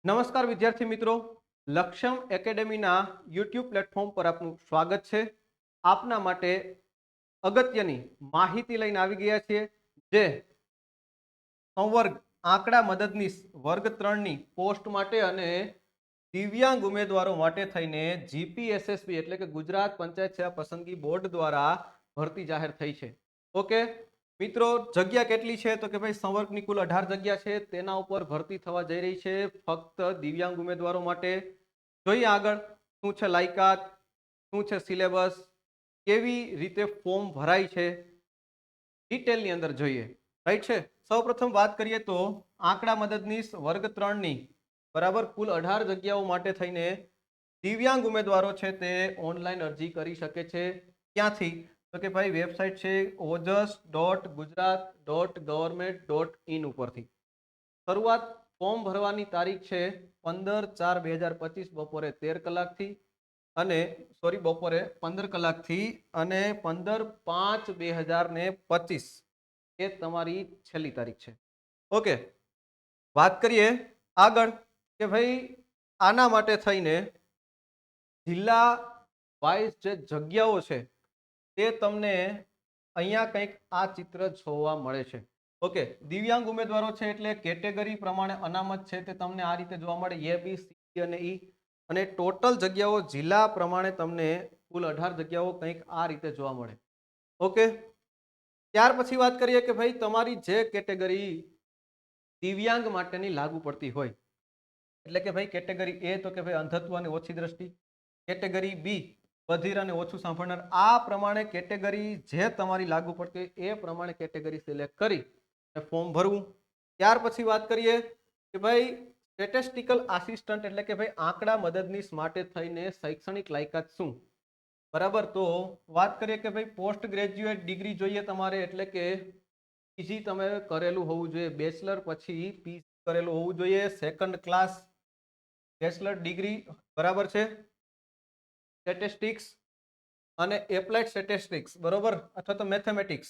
નમસ્કાર વિદ્યાર્થી મિત્રો, લક્ષમ એકેડેમીના યુટ્યુબ પ્લેટફોર્મ પર આપનું સ્વાગત છે. આપના માટે અગત્યની માહિતી લઈને આવી ગયા છીએ, જે સંવર્ગ આંકડા મદદનીશ વર્ગ 3 ની પોસ્ટ માટે અને દિવ્યાંગ ઉમેદવારો માટે થઈને જીપીએસએસબી એટલે કે ગુજરાત પંચાયત સેવા પસંદગી બોર્ડ દ્વારા ભરતી જાહેર થઈ છે. ઓકે મિત્રો, જગ્યા કેટલી છે તો કે ભાઈ સંવર્ગની કુલ 18 જગ્યા છે. તેના ઉપર ભરતી થવા જઈ રહી છે ફક્ત દિવ્યાંગ ઉમેદવારો માટે. જોઈએ આગળ શું છે લાયકાત, શું છે સિલેબસ, કેવી રીતે ફોર્મ ભરાય છે, ડિટેલની અંદર જોઈએ. રાઈટ છે. સૌપ્રથમ વાત કરીએ તો આંકડા મદદનીશ વર્ગ 3 ની બરાબર કુલ 18 જગ્યાઓ માટે થઈને દિવ્યાંગ ઉમેદવારો છે તે ઓનલાઈન અરજી કરી શકે છે. ક્યાંથી તો કે ભાઈ વેબસાઇટ છે ojas.gujarat.government.in ઉપરથી. શરૂઆત ફોર્મ ભરવાની તારીખ છે 15/4/2025 બપોરે 13 કલાકથી અને બપોરે 15 કલાકથી અને 15/5/2025 એ તમારી છેલ્લી તારીખ છે. ઓકે, વાત કરીએ આગળ કે ભાઈ આના માટે થઈને જિલ્લા વાઇઝ જે જગ્યાઓ છે તે તમને અહીંયા કંઈક આ ચિત્ર જોવા મળે છે. ઓકે, દિવ્યાંગ ઉમેદવારો છે એટલે કેટેગરી પ્રમાણે અનામત છે તે તમને આ રીતે જોવા મળે, એ બી સી અને ઈ. અને ટોટલ જગ્યાઓ જિલ્લા પ્રમાણે તમને કુલ 18 જગ્યાઓ કંઈક આ રીતે જોવા મળે. ઓકે, ત્યાર પછી વાત કરીએ કે ભાઈ તમારી જે કેટેગરી દિવ્યાંગ માટેની લાગુ પડતી હોય, એટલે કે ભાઈ કેટેગરી એ તો કે ભાઈ અંધત્વ અને ઓછી દ્રષ્ટિ, કેટેગરી બી બધિર અને ઓછું સાંભળનાર, આ પ્રમાણે કેટેગરી જે તમારી લાગુ પડતી હોય એ પ્રમાણે કેટેગરી સિલેક્ટ કરી ફોર્મ ભરવું. ત્યાર પછી વાત કરીએ કે ભાઈ સ્ટેટિસ્ટિકલ આસિસ્ટન્ટ એટલે કે ભાઈ આંકડા મદદનીશ માટે થઈને શૈક્ષણિક લાયકાત શું, બરાબર. તો વાત કરીએ કે ભાઈ પોસ્ટ ગ્રેજ્યુએટ ડિગ્રી જોઈએ તમારે, એટલે કે પીજી તમે કરેલું હોવું જોઈએ, બેચલર પછી પીજી કરેલું હોવું જોઈએ, સેકન્ડ ક્લાસ બેચલર ડિગ્રી, બરાબર છે. સ્ટેટિસ્ટિક્સ અને એપ્લાઇડ સ્ટેટિસ્ટિક્સ, બરોબર, અથવા તો મેથેમેટિક્સ,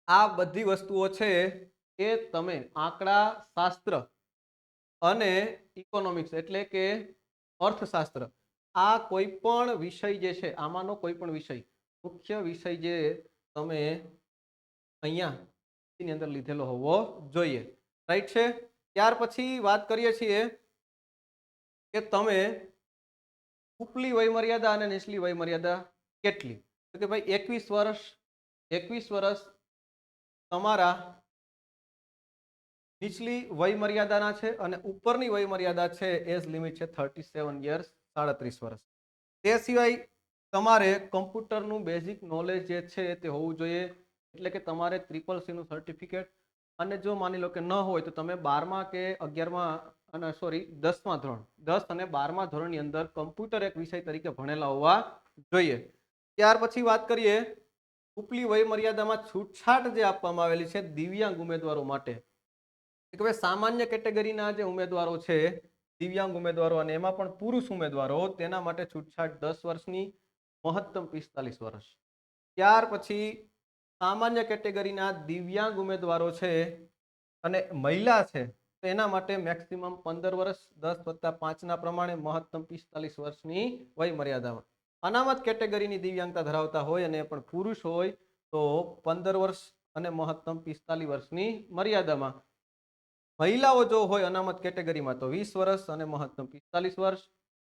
આ બધી વસ્તુઓ છે એ તમે આંકડા શાસ્ત્ર અને ઇકોનોમિક્સ એટલે કે અર્થશાસ્ત્ર, આ કોઈ પણ વિષય જે છે આમાંનો કોઈ પણ વિષય, મુખ્ય વિષય જે તમે અહીંયા ની અંદર લીધેલો હોવો જોઈએ. રાઈટ છે. ત્યાર પછી વાત કરીએ છીએ કે તમે ઉપલી વયમર્યાદા અને નીચલી વયમર્યાદા કેટલી, તો કે ભાઈ 21 વર્ષ તમારા નીચલી વયમર્યાદાના છે અને ઉપરની વયમર્યાદા છે એજ લિમિટ છે 37 યર્સ, 37 વર્ષ. તે સિવાય તમારે કમ્પ્યુટરનું બેઝિક નોલેજ જે છે તે હોવું જોઈએ, એટલે કે તમારે CCC નું સર્ટિફિકેટ, અને જો માની લો કે ન હોય તો તમે 12મા કે 11મા અને 10મા ધોરણ 10 અને 12મા ધોરણની અંદર કમ્પ્યુટર એક વિષય તરીકે ભણેલા હોવા જોઈએ. ત્યાર પછી વાત કરીએ ઉપલી વયમર્યાદામાં છૂટછાટ જે આપવામાં આવેલી છે દિવ્યાંગ ઉમેદવારો માટે, કે ભાઈ સામાન્ય કેટેગરીના જે ઉમેદવારો છે દિવ્યાંગ ઉમેદવારો અને એમાં પણ પુરુષ ઉમેદવારો, તેના માટે છૂટછાટ 10 વર્ષની, મહત્તમ 45 વર્ષ. ત્યાર પછી સામાન્ય કેટેગરીના દિવ્યાંગ ઉમેદવારો છે અને મહિલા છે તો એના માટે મેક્સિમમ 15 વર્ષ, 10 + 5 ના પ્રમાણે મહત્તમ 45 વર્ષની વય મર્યાદામાં. અનામત કેટેગરીની દિવ્યાંગતા ધરાવતા હોય અને પણ પુરુષ હોય તો 15 વર્ષ અને મહત્તમ 45 વર્ષની મર્યાદામાં. મહિલાઓ જો હોય અનામત કેટેગરીમાં તો 20 વર્ષ અને મહત્તમ 45 વર્ષ.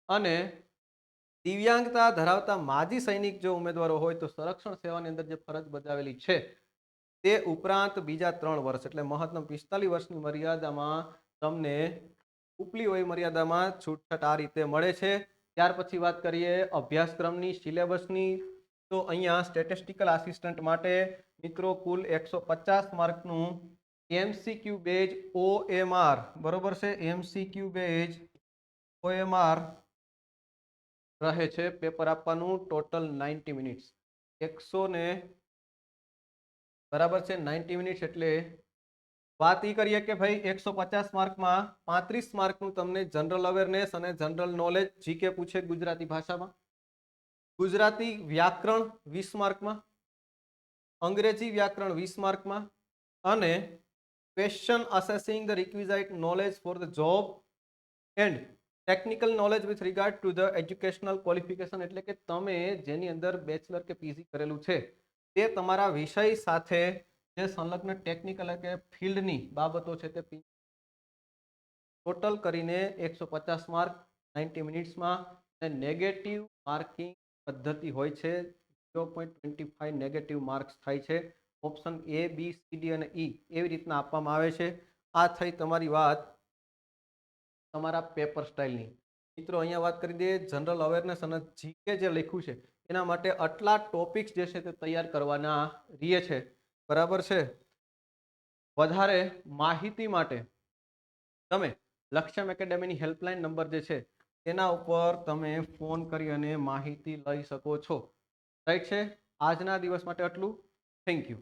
અને દિવ્યાંગતા ધરાવતા માજી સૈનિક જો ઉમેદવારો હોય તો સંરક્ષણ સેવાની અંદર જે ફરજ બજાવેલી છે તે ઉપરાંત બીજા 3 વર્ષ એટલે મહત્તમ 45 વર્ષની મર્યાદામાં તમને ઉપલી વય મર્યાદામાં છૂટછાટ આ રીતે મળે છે. ત્યાર પછી વાત કરીએ અભ્યાસક્રમની, સિલેબસની, તો અહીંયા સ્ટેટિસ્ટિકલ આસિસ્ટન્ટ માટે મિત્રો કુલ 150 માર્કનું એમસીક્યુ બેઝ OMR, બરોબર છે, એમસીક્યુ બેઝ OMR રહે છે. પેપર આપવાનું ટોટલ 90 મિનિટ્સ, 100 ને બરાબર છે 90 મિનિટ્સ. એટલે વાત એ કરીએ કે ભાઈ 150 માર્કમાં 35 માર્કનું તમને જનરલ અવેરનેસ અને જનરલ નોલેજ જીકે પૂછે ગુજરાતી ભાષામાં, ગુજરાતી વ્યાકરણ 20 માર્કમાં, અંગ્રેજી વ્યાકરણ 20 માર્કમાં, અને question assessing the requisite knowledge for the job and technical knowledge with regard to the educational qualification એટલે કે તમે જેની અંદર બેચલર કે પીજી કરેલું છે તે તમારા વિષય સાથે જે સંલગ્ન ટેકનિકલ કે ફિલ્ડની બાબતો છે તે ટોટલ કરીને 150 માર્ક 90 મિનિટ્સમાં અને નેગેટિવ માર્કિંગ પદ્ધતિ હોય છે 0.25 નેગેટિવ માર્ક્સ થાય છે option A B C D અને ઈ એવી રીતના આપવામાં આવે છે આ થઈ તમારી વાત તમારા પેપર સ્ટાઇલની મિત્રો અહીંયા વાત કરી દઈએ જનરલ અવેરનેસ અને જીકે જે લખ્યું છે એના માટે આટલા ટોપિક્સ જે છે તે તૈયાર કરવાના રહે છે બરાબર છે વધારે માહિતી માટે તમે લક્ષ્યમ એકેડેમીની હેલ્પલાઇન નંબર જે છે એના ઉપર તમે ફોન કરી અને માહિતી લઈ શકો છો રાઈટ છે આજના દિવસ માટે આટલું થેન્ક યુ